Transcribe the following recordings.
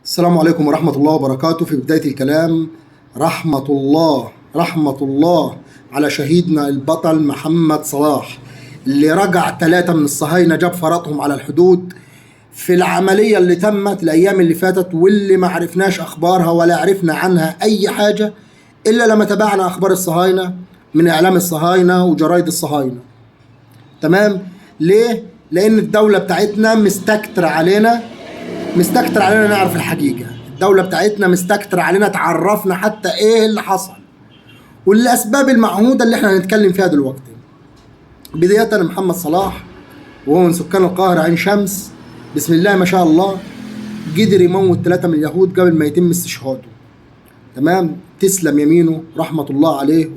السلام عليكم ورحمة الله وبركاته. في بداية الكلام رحمة الله على شهيدنا البطل محمد صلاح اللي رجع 3 من الصهاينة جاب فرطهم على الحدود في العملية اللي تمت الأيام اللي فاتت، واللي ما عرفناش أخبارها ولا عرفنا عنها أي حاجة إلا لما تابعنا أخبار الصهاينة من إعلام الصهاينة وجرايد الصهاينة. تمام؟ ليه؟ لأن الدولة بتاعتنا مستكتر علينا نعرف الحقيقة. الدولة بتاعتنا مستكتر علينا تعرفنا حتى ايه اللي حصل والاسباب المعهودة اللي احنا هنتكلم فيها دلوقتي. بداية محمد صلاح وهو من سكان القاهرة عين شمس، بسم الله ما شاء الله، قدر يموت 3 من اليهود قبل ما يتم استشهاده. تمام؟ تسلم يمينه رحمة الله عليه،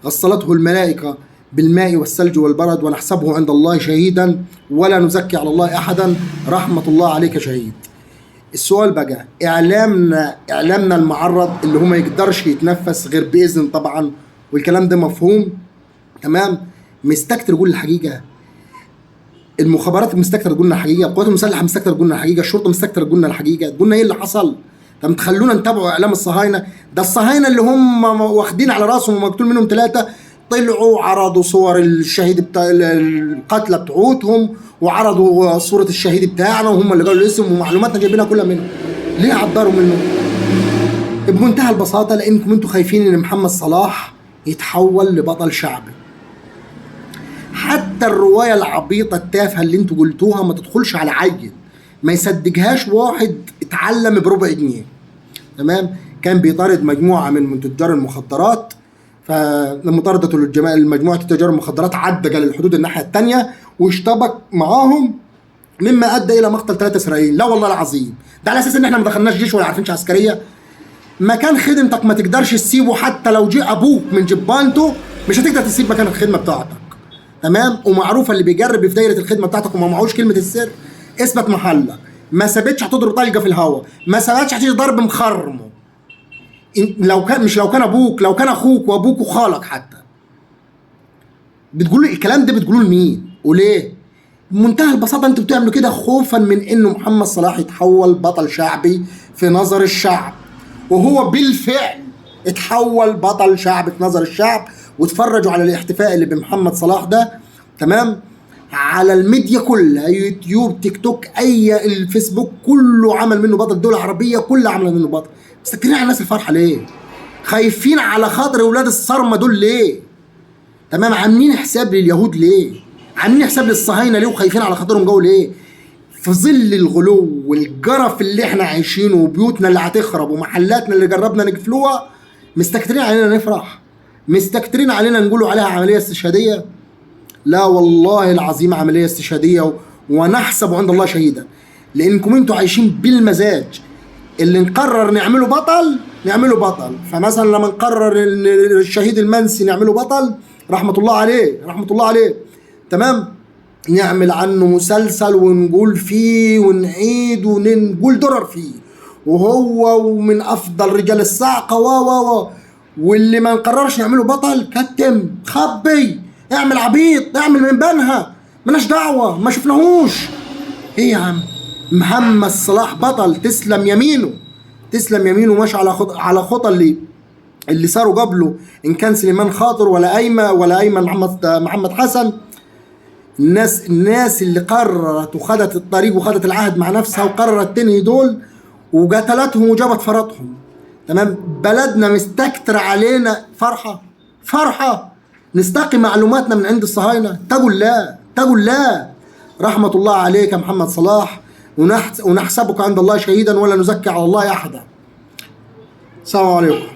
غسلته الملائكة بالماء والثلج والبرد، ونحسبه عند الله شهيدا ولا نزكي على الله احدا. رحمة الله عليك شهيد. السؤال بقى، اعلامنا المعرض اللي هو ما يقدرش يتنفس غير باذن طبعا، والكلام ده مفهوم. تمام؟ مستكتر يقول الحقيقه، المخابرات مستكتر تقول لنا الحقيقه، القوات المسلحه مستكتر تقول لنا الحقيقه، الشرطه مستكتر تقول لنا الحقيقه، تقول لنا ايه اللي حصل؟ طب تخلونا نتابعوا اعلام الصهاينه. ده الصهاينه اللي هم واخدين على راسهم ومقتول منهم 3 طلعوا عرضوا صور الشهيد بتاع القتلى بتوعتهم، وعرضوا صورة الشهيد بتاعنا، وهم اللي قالوا الاسم، ومعلوماتنا جايبينها كلها منه. ليه عبروا منه؟ بمنتهى البساطة لأنكم انتوا خايفين إن محمد صلاح يتحول لبطل شعبي. حتى الرواية العبيطة التافهة اللي انتوا قلتوها ما تدخلش على عيل، ما يصدقهاش واحد اتعلم بربع جنيه. تمام؟ كان بيطارد مجموعة من تجار المخدرات، فلما طردته مجموعة تجار المخدرات عدى قال الحدود الناحية الثانية واشتبك معاهم، مما ادى الى مقتل 3 اسرائيليين. لا والله العظيم، ده على اساس ان احنا ما دخلناش جيش ولا عارفينش عسكريه. مكان خدمتك ما تقدرش تسيبه، حتى لو جه ابوك من جبانته مش هتقدر تسيب مكان الخدمه بتاعتك. تمام؟ ومعروفه اللي بيجرب في دايره الخدمه بتاعتك وما معهوش كلمه السر، اثبت محلك. ما ثبتش هتضرب طلقه في الهواء، ما ثبتش هتيجي ضرب مخرمه. لو كان ابوك، لو كان اخوك وابوك وخالك حتى. بتقولوا الكلام ده بتقولوه لمين وليه؟ بمنتهى البساطه انتوا بتعملوا كده خوفا من انه محمد صلاح يتحول بطل شعبي في نظر الشعب، وهو بالفعل اتحول بطل شعبي في نظر الشعب. واتفرجوا على الاحتفاء اللي بمحمد صلاح ده. تمام؟ على الميديا كلها، يوتيوب، تيك توك، الفيسبوك، كله عمل منه بطل. الدول العربيه كلها عملت منه بطل. مستكترين على الناس الفرحه ليه؟ خايفين على خاطر اولاد الصرمه دول ليه؟ تمام؟ عاملين حساب لليهود ليه؟ عاملين حساب للصهاينه ليه؟ وخايفين على خاطرهم جو ليه؟ في ظل الغلو والجرف اللي احنا عايشينه، وبيوتنا اللي هتخرب، ومحلاتنا اللي جربنا نقفلوها، مستكترين علينا نفرح؟ مستكترين علينا نقولوا عليها عمليه استشهاديه؟ لا والله العظيم عمليه استشهاديه، ونحسب عند الله شهيدا، لانكم انتوا عايشين بالمزاج. اللي نقرر نعمله بطل. فمثلا لما نقرر الشهيد المنسي نعمله بطل رحمة الله عليه. تمام؟ نعمل عنه مسلسل ونقول فيه ونعيد ونقول درر فيه، وهو ومن افضل رجال الصاعقة واللي ما نقررش نعمله بطل كتم، خبي، اعمل عبيط، اعمل من بنها، مالناش دعوة، ما شفناهوش. ايه يا عم؟ محمد صلاح بطل، تسلم يمينه، ماشي على خطى اللي صاروا قبله، ان كان سليمان خاطر ولا ايمن محمد حسن. الناس اللي قررت وخدت الطريق وخدت العهد مع نفسها وقررت تنهي دول وقتلتهم وجابت فرطهم. تمام؟ بلدنا مستكتر علينا فرحه نستقي معلوماتنا من عند الصهاينه. تقول لا. رحمة الله عليك يا محمد صلاح، ونحسبك عند الله شهيدا ولا نزكي على الله احدا. السلام عليكم.